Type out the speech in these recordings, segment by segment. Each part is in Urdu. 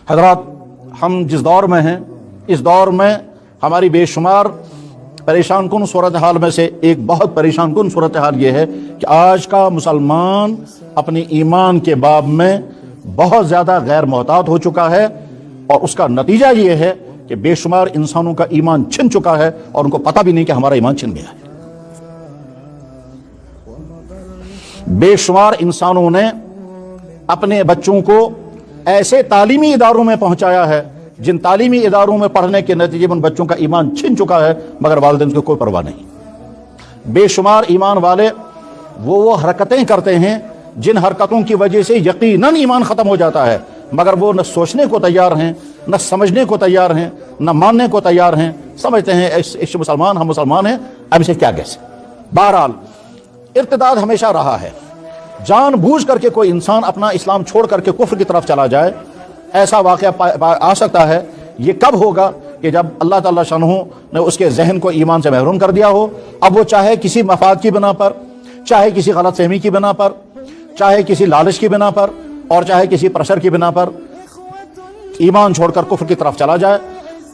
حضرات، ہم جس دور میں ہیں اس دور میں ہماری بے شمار پریشان کن صورتحال میں سے ایک بہت پریشان کن صورتحال یہ ہے کہ آج کا مسلمان اپنے ایمان کے باب میں بہت زیادہ غیر محتاط ہو چکا ہے، اور اس کا نتیجہ یہ ہے کہ بے شمار انسانوں کا ایمان چھن چکا ہے اور ان کو پتہ بھی نہیں کہ ہمارا ایمان چھن گیا ہے۔ بے شمار انسانوں نے اپنے بچوں کو ایسے تعلیمی اداروں میں پہنچایا ہے جن تعلیمی اداروں میں پڑھنے کے نتیجے میں ان بچوں کا ایمان چھن چکا ہے، مگر والدین کو کوئی پرواہ نہیں۔ بے شمار ایمان والے وہ حرکتیں کرتے ہیں جن حرکتوں کی وجہ سے یقیناً ایمان ختم ہو جاتا ہے، مگر وہ نہ سوچنے کو تیار ہیں، نہ سمجھنے کو تیار ہیں، نہ ماننے کو تیار ہیں۔ سمجھتے ہیں اس مسلمان، ہم مسلمان ہیں، اب اسے کیا کیسے۔ بہرحال ارتداد ہمیشہ رہا ہے۔ جان بوجھ کر کے کوئی انسان اپنا اسلام چھوڑ کر کے کفر کی طرف چلا جائے، ایسا واقعہ آ سکتا ہے۔ یہ کب ہوگا؟ کہ جب اللہ تعالیٰ شانہ نے اس کے ذہن کو ایمان سے محروم کر دیا ہو۔ اب وہ چاہے کسی مفاد کی بنا پر، چاہے کسی غلط فہمی کی بنا پر، چاہے کسی لالچ کی بنا پر، اور چاہے کسی پریشر کی بنا پر ایمان چھوڑ کر کفر کی طرف چلا جائے۔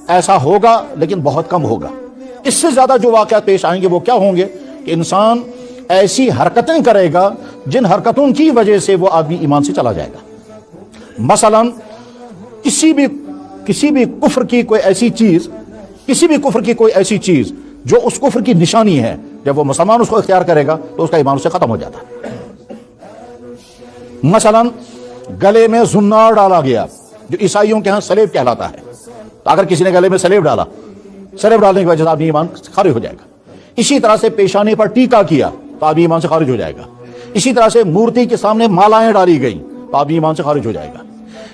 ایسا ہوگا لیکن بہت کم ہوگا۔ اس سے زیادہ جو واقعات پیش آئیں گے وہ کیا ہوں گے کہ انسان ایسی حرکتیں کرے گا جن حرکتوں کی وجہ سے وہ آدمی ایمان سے چلا جائے گا۔ مثلا کسی بھی کفر کی کوئی ایسی چیز جو اس کفر کی نشانی ہے، جب وہ مسلمان اس کو اختیار کرے گا تو اس کا ایمان اس سے ختم ہو جاتا ہے۔ مثلا گلے میں زنار ڈالا گیا، جو عیسائیوں کے ہاں سلیب کہلاتا ہے۔ تو اگر کسی نے گلے میں سلیب ڈالا، سلیب ڈالنے کی وجہ سے آدمی ایمان خارج ہو جائے گا۔ اسی طرح سے پیشانی پر ٹیکا کیا تو آدمی ایمان سے خارج ہو جائے گا۔ اسی طرح سے مورتی کے سامنے مالائیں ڈالی گئیں تو آدمی ایمان سے خارج ہو جائے گا۔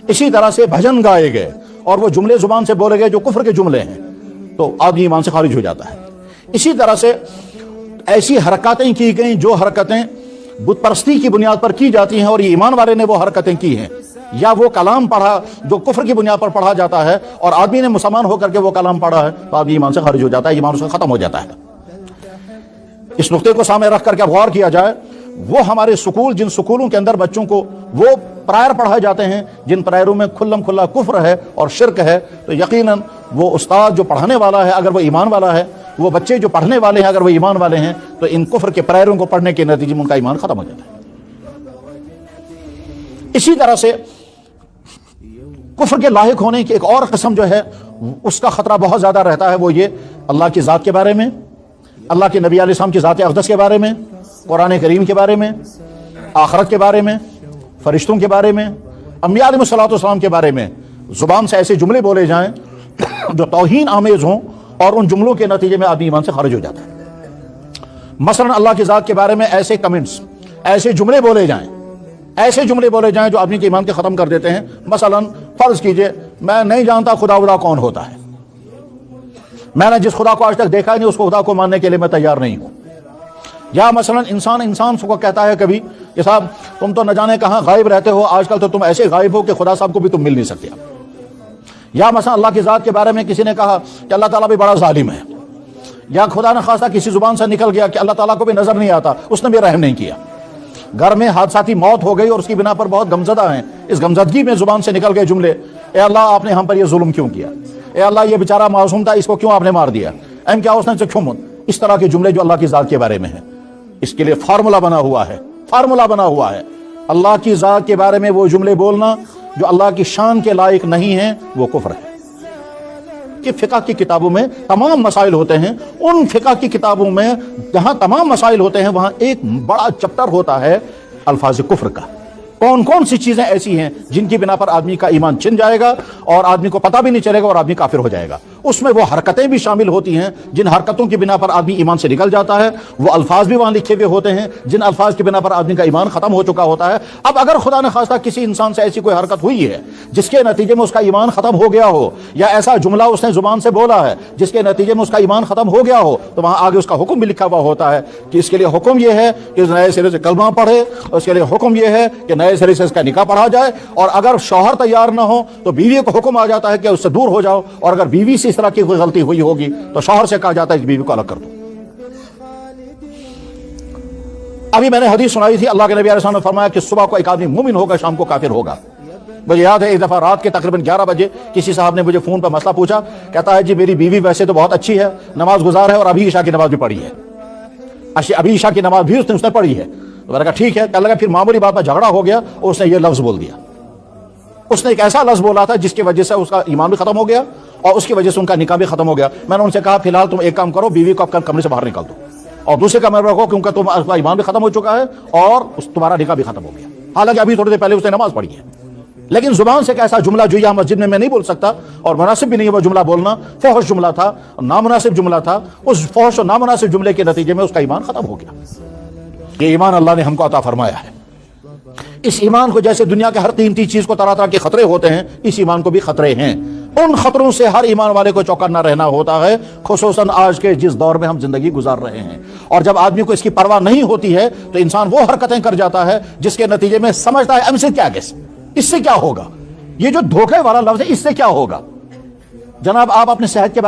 اسی طرح سے بھجن گائے گئے اور وہ جملے زبان سے بولے گئے جو کفر کے جملے ہیں تو آدمی ایمان سے خارج ہو جاتا ہے۔ اسی طرح سے ایسی حرکاتیں کی گئیں جو حرکتیں بت پرستی کی بنیاد پر کی جاتی ہیں، اور یہ ایمان والے نے وہ حرکتیں کی ہیں، یا وہ کلام پڑھا جو کفر کی بنیاد پر پڑھا جاتا ہے اور آدمی نے مسلمان ہو کر کے وہ کلام پڑھا ہے تو آدمی ایمان سے خارج ہو جاتا ہے، ایمان اس کا ختم ہو جاتا ہے۔ اس نقطے کو سامنے رکھ کر کے غور کیا جائے، وہ ہمارے سکول، جن سکولوں کے اندر بچوں کو وہ پرائر پڑھائے جاتے ہیں جن پرائروں میں کھلم کھلا کفر ہے اور شرک ہے، تو یقیناً وہ استاد جو پڑھانے والا ہے اگر وہ ایمان والا ہے، وہ بچے جو پڑھنے والے ہیں اگر وہ ایمان والے ہیں، تو ان کفر کے پرائروں کو پڑھنے کے نتیجے میں ان کا ایمان ختم ہو جاتا ہے۔ اسی طرح سے کفر کے لاحق ہونے کی ایک اور قسم جو ہے اس کا خطرہ بہت زیادہ رہتا ہے، وہ یہ اللہ کی ذات کے بارے میں، اللہ کے نبی علیہ السلام کی ذات اقدس کے بارے میں، قرآن کریم کے بارے میں، آخرت کے بارے میں، فرشتوں کے بارے میں، انبیاء علیہ الصلوۃ والسلام کے بارے میں زبان سے ایسے جملے بولے جائیں جو توہین آمیز ہوں، اور ان جملوں کے نتیجے میں آدمی ایمان سے خارج ہو جاتا ہے۔ مثلا اللہ کی ذات کے بارے میں ایسے کمنٹس، ایسے جملے بولے جائیں جو آدمی کے ایمان کے ختم کر دیتے ہیں۔ مثلا فرض کیجئے میں نہیں جانتا خدا کون ہوتا ہے، میں نے جس خدا کو آج تک دیکھا نہیں اس کو خدا کو ماننے کے لیے میں تیار نہیں ہوں۔ یا مثلا انسان کو کہتا ہے کبھی کہ صاحب تم تو نہ جانے کہاں غائب رہتے ہو، آج کل تو تم ایسے غائب ہو کہ خدا صاحب کو بھی تم مل نہیں سکتے۔ یا مثلا اللہ کی ذات کے بارے میں کسی نے کہا کہ اللہ تعالیٰ بھی بڑا ظالم ہے، یا خدا نہ خواستہ کسی زبان سے نکل گیا کہ اللہ تعالیٰ کو بھی نظر نہیں آتا، اس نے بھی رحم نہیں کیا۔ گھر میں حادثاتی موت ہو گئی اور اس کی بنا پر بہت غمزدہ ہیں، اس غمزدگی میں زبان سے نکل گئے جملے، اے اللہ آپ نے ہم پر یہ ظلم کیوں کیا، اے اللہ یہ بیچارہ معصوم تھا اس کو کیوں آپ نے مار دیا، کیا اس نے کیوں۔ اس طرح کے جملے جو اللہ کی ذات کے بارے میں ہیں، اس کے لیے فارمولا بنا ہوا ہے۔ اللہ کی ذات کے بارے میں وہ جملے بولنا جو اللہ کی شان کے لائق نہیں ہیں وہ کفر ہے۔ کہ فقہ کی کتابوں میں تمام مسائل ہوتے ہیں، ان فقہ کی کتابوں میں جہاں تمام مسائل ہوتے ہیں وہاں ایک بڑا چپٹر ہوتا ہے الفاظ کفر کا۔ کون سی چیزیں ایسی ہیں جن کی بنا پر آدمی کا ایمان چھن جائے گا اور آدمی کو پتہ بھی نہیں چلے گا اور آدمی کافر ہو جائے گا۔ اس میں وہ حرکتیں بھی شامل ہوتی ہیں جن حرکتوں کی بنا پر آدمی ایمان سے نکل جاتا ہے، وہ الفاظ بھی وہاں لکھے ہوئے ہوتے ہیں جن الفاظ کی بنا پر آدمی کا ایمان ختم ہو چکا ہوتا ہے۔ اب اگر خدا نہ خواستہ کسی انسان سے ایسی کوئی حرکت ہوئی ہے جس کے نتیجے میں اس کا ایمان ختم ہو گیا ہو، یا ایسا جملہ اس نے زبان سے بولا ہے جس کے نتیجے میں اس کا ایمان ختم ہو گیا ہو، تو وہاں آگے اس کا حکم بھی لکھا ہوا ہوتا ہے کہ اس کے لیے حکم یہ ہے کہ نئے سرے سے کلمہ پڑھے، اس کے لیے حکم یہ ہے کہ نئے سرے سے اس کا نکاح پڑھا جائے، اور اگر شوہر تیار نہ ہو تو بیوی کو حکم آ جاتا ہے کہ اس سے دور ہو جاؤ، اور اگر بیوی سے اس طرح کی کوئی غلطی ہوئی ہوگی تو شوہر سے کہا جاتا ہے کہ بیوی کو الگ کر دو۔ ابھی میں نے حدیث سنائی تھی، اللہ کے نبی علیہ السلام نے فرمایا کہ صبح کو ایک آدمی مومن ہوگا، شام کو کافر ہوگا۔ مجھے یاد ہے ایک دفعہ رات کے تقریباً 11 بجے کسی صاحب نے مجھے فون پر مسئلہ پوچھا، کہتا ہے جی میری بیوی ویسے تو بہت اچھی ہے، نماز گزار ہے، اور ابھی عشاء کی نماز بھی پڑھی ہے، ابھی عشاء کی نماز بھی اس نے پڑھی ہے۔ تو میں نے کہا ٹھیک ہے۔ کہنے لگا پھر معمولی بات میں جھگڑا ہو گیا اور اس نے یہ لفظ بول دیا۔ اس نے ایک ایسا لفظ بولا تھا جس کی وجہ سے اس کا ایمان بھی ختم ہو گیا اور اس کی وجہ سے ان کا نکاح بھی ختم ہو گیا۔ میں نے ان سے کہا فی الحال تم ایک کام کرو، بیوی کو اپنے کمرے سے باہر نکال دو اور دوسرے کمرے میں رکھو، کیونکہ تمہارا ایمان بھی ختم ہو چکا ہے اور تمہارا نکاح بھی ختم ہو گیا۔ حالانکہ ابھی تھوڑی دیر پہلے اس نے نماز پڑھی ہے، لیکن زبان سے ایک ایسا جملہ جو یہاں مسجد میں نہیں بول سکتا اور مناسب بھی نہیں ہے وہ جملہ بولنا، فحش جملہ تھا، نامناسب جملہ تھا۔ اس فحش اور نامناسب جملے کے نتیجے میں اس کا ایمان ختم ہو گیا۔ یہ ایمان اللہ نے ہم کو عطا فرمایا ہے۔ اس ایمان کو جیسے دنیا کے ہر تین چیز کو طرح طرح کے خطرے ہوتے ہیں، اس ایمان کو بھی خطرے ہیں۔ ان خطروں سے ہر ایمان والے کو چوکنا رہنا ہوتا ہے، خصوصاً آج کے جس دور میں ہم زندگی گزار رہے ہیں۔ اور جب آدمی کو اس کی پرواہ نہیں ہوتی ہے تو انسان وہ حرکتیں کر جاتا ہے جس کے نتیجے میں سمجھتا ہے امسے کیا گیس، اس سے کیا ہوگا، یہ جو دھوکے والا لفظ ہے اس سے کیا ہوگا۔ جناب آپ اپنے صحت کے بارے